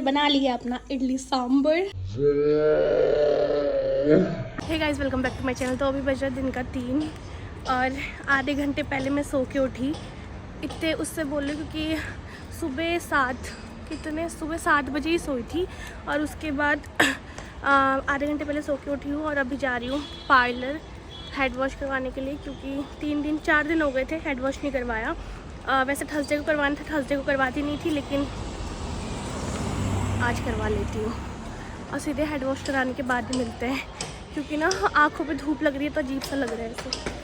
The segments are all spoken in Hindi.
बना लिया अपना idli sambar. Hey guys, welcome back to my channel. तो अभी बज रहा दिन का 3 और आधे घंटे पहले मैं सो के उठी। इतने उससे बोले क्योंकि सुबह 7 बजे ही सोई थी और उसके बाद आधे घंटे पहले सो के उठी हूँ और अभी जा रही हूँ पार्लर हेड वॉश करवाने के लिए, क्योंकि 4 दिन हो गए थे हेड वॉश नहीं करवाया। वैसे थर्सडे को करवाना था, थर्सडे को करवाती नहीं थी, लेकिन आज करवा लेती हूँ और सीधे हेड वॉश कराने के बाद भी मिलते हैं, क्योंकि ना आँखों पे धूप लग रही है तो अजीब सा लग रहा है ऐसे।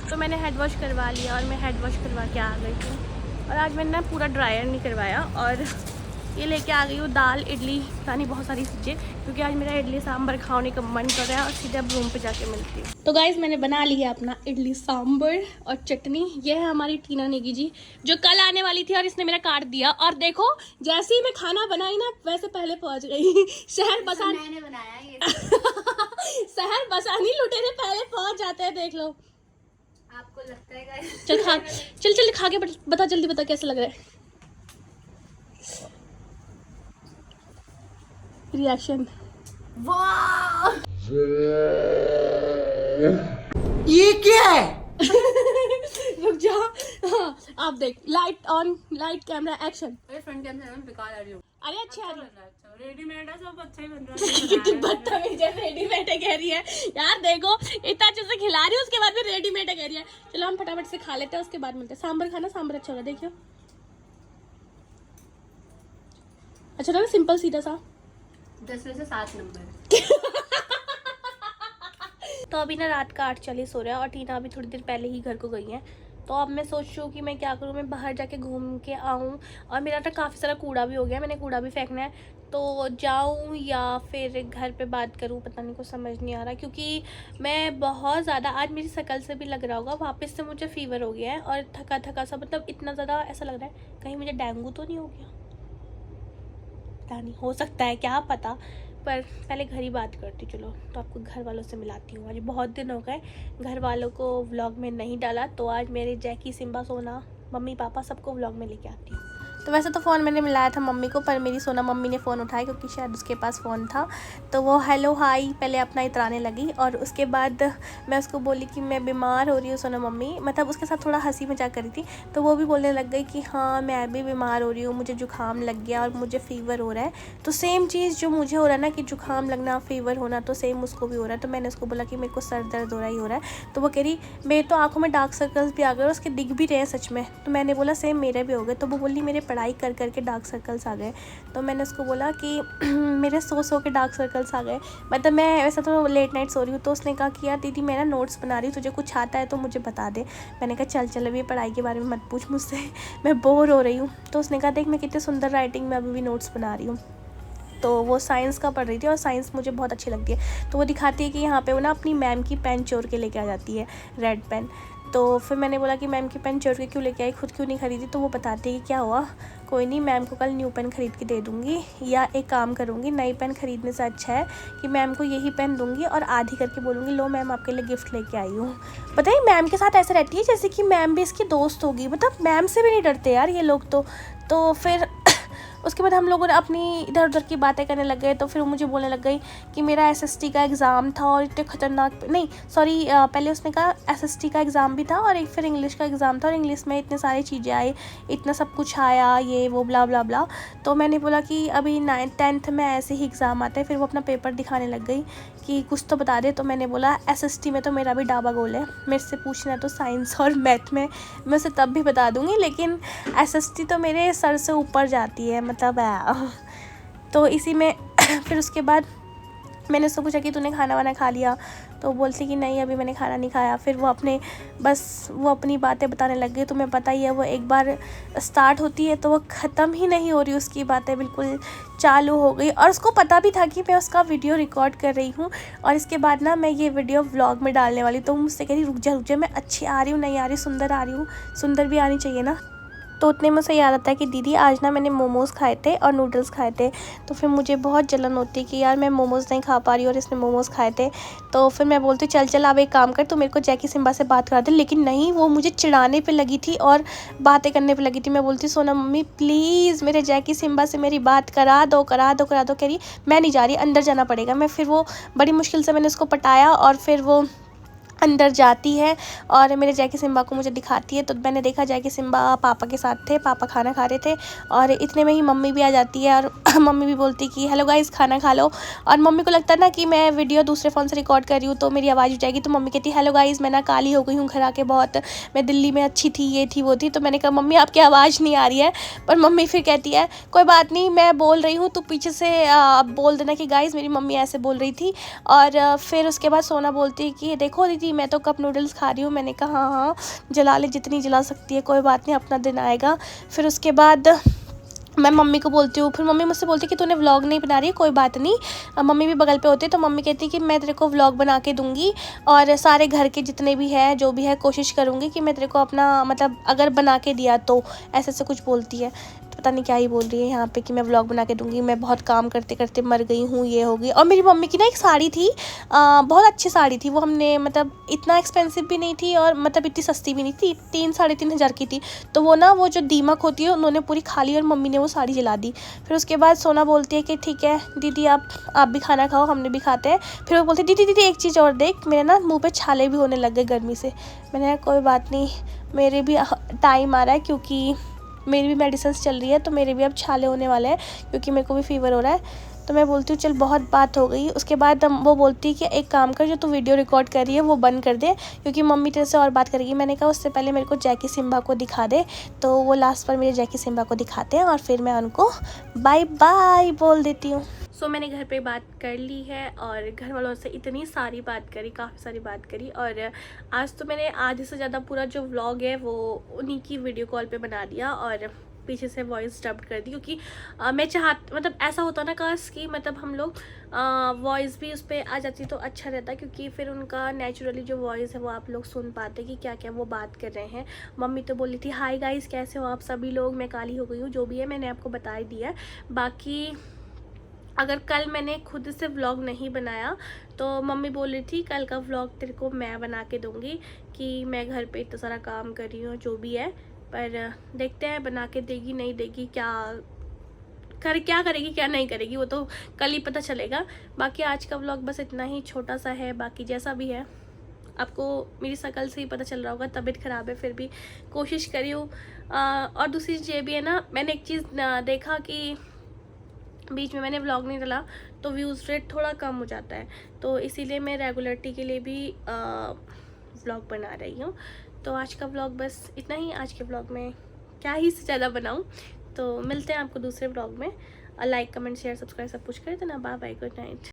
तो मैंने हेड वॉश करवा लिया और मैं हेड वॉश करवा के आ गई थी। और आज मैंने ना पूरा ड्रायर नहीं करवाया और ये लेके आ गई हूँ दाल, इडली, यानी बहुत सारी चीज़ें, क्योंकि आज मेरा इडली सांभर खाने का मन कर रहा है और सीधे अब रूम पे जाके मिलती हूँ। तो गाइज मैंने बना लिया अपना इडली सांभर और चटनी। ये है हमारी टीना नेगी जी, जो कल आने वाली थी और इसने मेरा काट दिया। और देखो जैसे ही मैं खाना बनाई ना वैसे पहले पहुंच गई। शहर बसानी मैंने बनाया ये। शहर बसानी लुटेरे पहले पहुंच जाते हैं, देख लो। आपको लगता है गाइस? चल खा के बता, जल्दी बता कैसा लग रहा है रिएक्शन। वाह ये क्या है? रुक जा। हाँ, आप देख, light on, light camera action. अरे फ्रंट कैमरा में बेकार आ रही हो। अरे अच्छे आ रही है, रेडीमेड है, सब अच्छा ही बन रहा है। कितनी बदतमीज है, रेडीमेड है कह रही है यार। देखो इतना अच्छे से खिला रही है, उसके बाद भी रेडीमेड है कह रही है। चलो हम फटाफट से खा लेते हैं, उसके बाद मिलते हैं। सांभर खाना, सांभर अच्छा होगा, देखियो अच्छा था ना, सिंपल सीधा सा। 10 में से 7 नंबर। तो अभी ना रात का 8:40 हो रहा है और टीना अभी थोड़ी देर पहले ही घर को गई है। तो अब मैं सोच रही हूँ कि मैं क्या करूँ, मैं बाहर जाके घूम के आऊँ। और मेरा तो काफ़ी सारा कूड़ा भी हो गया, मैंने कूड़ा भी फेंकना है। तो जाऊँ या फिर घर पे बात करूँ, पता नहीं, कुछ समझ नहीं आ रहा। क्योंकि मैं बहुत ज़्यादा, आज मेरी शक्ल से भी लग रहा होगा, वापस से मुझे फीवर हो गया है और थका थका सा, मतलब इतना ज़्यादा ऐसा लग रहा है कहीं मुझे डेंगू तो नहीं हो गया। पता नहीं, हो सकता है, क्या पता। पर पहले घर ही बात करती। चलो तो आपको घर वालों से मिलाती हूँ। आज बहुत दिन हो गए घर वालों को व्लॉग में नहीं डाला, तो आज मेरे जैकी, सिम्बा, सोना, मम्मी पापा सबको व्लॉग में लेके आती हूँ। तो वैसे तो फ़ोन मैंने मिलाया था मम्मी को, पर मेरी सोना मम्मी ने फ़ोन उठाया क्योंकि शायद उसके पास फ़ोन था। तो वो हेलो हाई पहले अपना इतराने लगी और उसके बाद मैं उसको बोली कि मैं बीमार हो रही हूँ सोना मम्मी, मतलब उसके साथ थोड़ा हंसी मजाक करी थी। तो वो भी बोलने लग गई कि हाँ मैं भी बीमार हो रही हूँ, मुझे जुकाम लग गया और मुझे फ़ीवर हो रहा है। तो सेम चीज़ जो मुझे हो रहा है ना कि जुकाम लगना, फ़ीवर होना, तो सेम उसको भी हो रहा है। तो मैंने उसको बोला कि मेरे को सर दर्द हो रहा है। तो वो कह रही मेरे तो आँखों में डार्क सर्कल्स भी आ गए और उसके दिख भी रहे हैं सच में। तो मैंने बोला सेम मेरे भी हो गए। तो वो बोली मेरे पढ़ाई कर करके डार्क सर्कल्स आ गए। तो मैंने उसको बोला कि मेरे सो के डार्क सर्कल्स आ गए, मतलब मैं वैसा तो लेट नाइट सो रही हूँ। तो उसने कहा कि यार दीदी मैं ना नोट्स बना रही हूँ, तुझे कुछ आता है तो मुझे बता दे। मैंने कहा चल अभी पढ़ाई के बारे में मत पूछ मुझसे, मैं बोर हो रही हूँ। तो उसने कहा देख मैं कितने सुंदर राइटिंग में अभी भी नोट्स बना रही हूँ। तो वो साइंस का पढ़ रही थी और साइंस मुझे बहुत अच्छी लगती है। तो वो दिखाती है कि यहाँ पे वो ना अपनी मैम की पेन चोर के लेके आ जाती है, रेड पेन। तो फिर मैंने बोला कि मैम की पेन चोर के क्यों लेके आई, खुद क्यों नहीं खरीदी। तो वो बताती है कि क्या हुआ, कोई नहीं, मैम को कल न्यू पेन ख़रीद के दे दूँगी, या एक काम करूँगी नई पेन ख़रीदने से अच्छा है कि मैम को यही पेन दूँगी और आधी करके बोलूँगी लो मैम आपके लिए गिफ्ट लेके आई हूँ। पता है मैम के साथ ऐसे रहती है जैसे कि मैम भी इसकी दोस्त होगी, मतलब मैम से भी नहीं डरते यार ये लोग। तो फिर उसके बाद हम लोगों ने अपनी इधर उधर की बातें करने लग गए। तो फिर मुझे बोलने लग गई कि मेरा एसएसटी का एग्ज़ाम था और इतने ख़तरनाक, नहीं सॉरी, पहले उसने कहा एसएसटी का एग्ज़ाम भी था और एक फिर इंग्लिश का एग्ज़ाम था और इंग्लिश में इतने सारी चीज़ें आई, इतना सब कुछ आया, ये वो ब्ला ब्ला ब्ला। तो मैंने बोला कि अभी 9th-10th में ऐसे ही एग्ज़ाम आते हैं। फिर वो अपना पेपर दिखाने लग गई कि कुछ तो बता दे। तो मैंने बोला एसएसटी में तो मेरा भी डाबा गोल है, मेरे से पूछना है तो साइंस और मैथ में मैं उसे तब भी बता दूँगी, लेकिन एसएसटी तो मेरे सर से ऊपर जाती है, मतलब तो इसी में फिर उसके बाद मैंने उसको पूछा कि तूने खाना वाना खा लिया। तो बोलती कि नहीं अभी मैंने खाना नहीं खाया। फिर वो अपनी बातें बताने लग गई। तुम्हें पता ही है वो एक बार स्टार्ट होती है तो वो ख़त्म ही नहीं हो रही, उसकी बातें बिल्कुल चालू हो गई। और उसको पता भी था कि मैं उसका वीडियो रिकॉर्ड कर रही हूँ और इसके बाद ना मैं ये वीडियो व्लॉग में डालने वाली। तो मुझसे कह रही रुक जा मैं अच्छी आ रही हूँ, नहीं आ रही, सुंदर आ रही हूँ, सुंदर भी आनी चाहिए ना। तो उतने में से याद आता है कि दीदी आज ना मैंने मोमोज़ खाए थे और नूडल्स खाए थे। तो फिर मुझे बहुत जलन होती है कि यार मैं मोमोज़ नहीं खा पा रही और इसने मोमोज़ खाए थे। तो फिर मैं बोलती हूँ चल अब एक काम कर, तो मेरे को जैकी सिम्बा से बात करा दे। लेकिन नहीं, वो मुझे चिढ़ाने पे लगी थी और बातें करने पे लगी थी। मैं बोलती सोना मम्मी प्लीज़ मेरे जैकी सिम्बा से मेरी बात करा दो। कह रही मैं नहीं जा रही, अंदर जाना पड़ेगा। मैं फिर वो बड़ी मुश्किल से मैंने उसको पटाया और फिर वो अंदर जाती है और मेरे जैकी सिम्बा को मुझे दिखाती है। तो मैंने देखा जैकी सिम्बा पापा के साथ थे, पापा खाना खा रहे थे और इतने में ही मम्मी भी आ जाती है और मम्मी भी बोलती कि हेलो गाइस खाना खा लो। और मम्मी को लगता है ना कि मैं वीडियो दूसरे फ़ोन से रिकॉर्ड कर रही हूँ तो मेरी आवाज़ उठ जाएगी। तो मम्मी कहती हेलो गाइस, मैं ना काली हो गई हूँ घर आके बहुत, मैं दिल्ली में अच्छी थी, ये थी वो थी। तो मैंने कहा मम्मी आपकी आवाज़ नहीं आ रही है। पर मम्मी फिर कहती है कोई बात नहीं, मैं बोल रही हूँ, तो पीछे से बोल देना कि गाइस मेरी मम्मी ऐसे बोल रही थी। और फिर उसके बाद सोना बोलती है कि देखो दीदी मैं तो कप नूडल्स खा रही हूँ। मैंने कहा हाँ जला ले, जितनी जला सकती है, कोई बात नहीं, अपना दिन आएगा। फिर उसके बाद मैं मम्मी को बोलती हूँ, फिर मम्मी मुझसे बोलती है कि तूने व्लॉग नहीं बना रही है, कोई बात नहीं। मम्मी भी बगल पे होती है तो मम्मी कहती है कि मैं तेरे को व्लॉग बना के दूँगी और सारे घर के जितने भी है जो भी है कोशिश करूँगी कि मैं तेरे को अपना मतलब अगर बना के दिया तो, ऐसे ऐसे कुछ बोलती है। पता नहीं क्या ही बोल रही है यहाँ पे कि मैं व्लॉग बना के दूँगी, मैं बहुत काम करते करते मर गई हूँ, ये होगी। और मेरी मम्मी की ना एक साड़ी थी, बहुत अच्छी साड़ी थी वो, हमने मतलब इतना एक्सपेंसिव भी नहीं थी और मतलब इतनी सस्ती भी नहीं थी, 3-3.5 हज़ार की थी। तो वो ना वो जो दीमक होती है उन्होंने पूरी खा ली और मम्मी ने वो साड़ी जला दी। फिर उसके बाद सोना बोलती है कि ठीक है दीदी आप भी खाना खाओ, हमने भी खाते हैं। फिर वो बोलती है दीदी एक चीज़ और देख, मेरे ना मुँह पे छाले भी होने लग गए गर्मी से। मैंने कहा कोई बात नहीं, मेरे भी टाइम आ रहा है क्योंकि मेरी भी मेडिसिन चल रही है तो मेरे भी अब छाले होने वाले हैं क्योंकि मेरे को भी फीवर हो रहा है। तो मैं बोलती हूँ चल बहुत बात हो गई। उसके बाद वो बोलती है कि एक काम कर, जो तू वीडियो रिकॉर्ड कर रही है वो बंद कर दे क्योंकि मम्मी तेरे से और बात करेगी। मैंने कहा उससे पहले मेरे को जैकी सिम्बा को दिखा दे। तो वो लास्ट पर मेरे जैकी सिम्बा को दिखाते हैं और फिर मैं उनको बाय बाय बोल देती हूँ। सो मैंने घर पे बात कर ली है और घर वालों से इतनी सारी बात करी, काफ़ी सारी बात करी। और आज तो मैंने आधे से ज़्यादा पूरा जो व्लॉग है वो उन्हीं की वीडियो कॉल पे बना दिया और पीछे से वॉइस डब्ड कर दी क्योंकि मैं मतलब ऐसा होता ना काश कि मतलब हम लोग वॉइस भी उस पर आ जाती तो अच्छा रहता क्योंकि फिर उनका नेचुरली जो वॉइस है वो आप लोग सुन पाते कि क्या क्या वो बात कर रहे हैं। मम्मी तो बोली थी हाय गाइस कैसे हो आप सभी लोग, मैं काली हो गई हूँ, जो भी है मैंने आपको बता ही दिया। बाकी अगर कल मैंने खुद से व्लॉग नहीं बनाया तो मम्मी बोल रही थी कल का व्लॉग तेरे को मैं बना के दूँगी कि मैं घर पे इतना सारा काम कर रही हूँ जो भी है। पर देखते हैं बना के देगी नहीं देगी, क्या करेगी क्या नहीं करेगी वो तो कल ही पता चलेगा। बाकी आज का व्लॉग बस इतना ही छोटा सा है। बाकी जैसा भी है आपको मेरी शक्ल से ही पता चल रहा होगा, तबीयत ख़राब है फिर भी कोशिश करी हूँ। और दूसरी चीज़ ये भी है ना, मैंने एक चीज़ देखा कि बीच में मैंने व्लॉग नहीं डाला तो व्यूज़ रेट थोड़ा कम हो जाता है, तो इसीलिए मैं रेगुलरिटी के लिए भी व्लॉग बना रही हूँ। तो आज का व्लॉग बस इतना ही। आज के व्लॉग में क्या ही से ज़्यादा बनाऊँ, तो मिलते हैं आपको दूसरे व्लॉग में। लाइक कमेंट शेयर सब्सक्राइब सब कुछ कर देना। Bye bye, good night.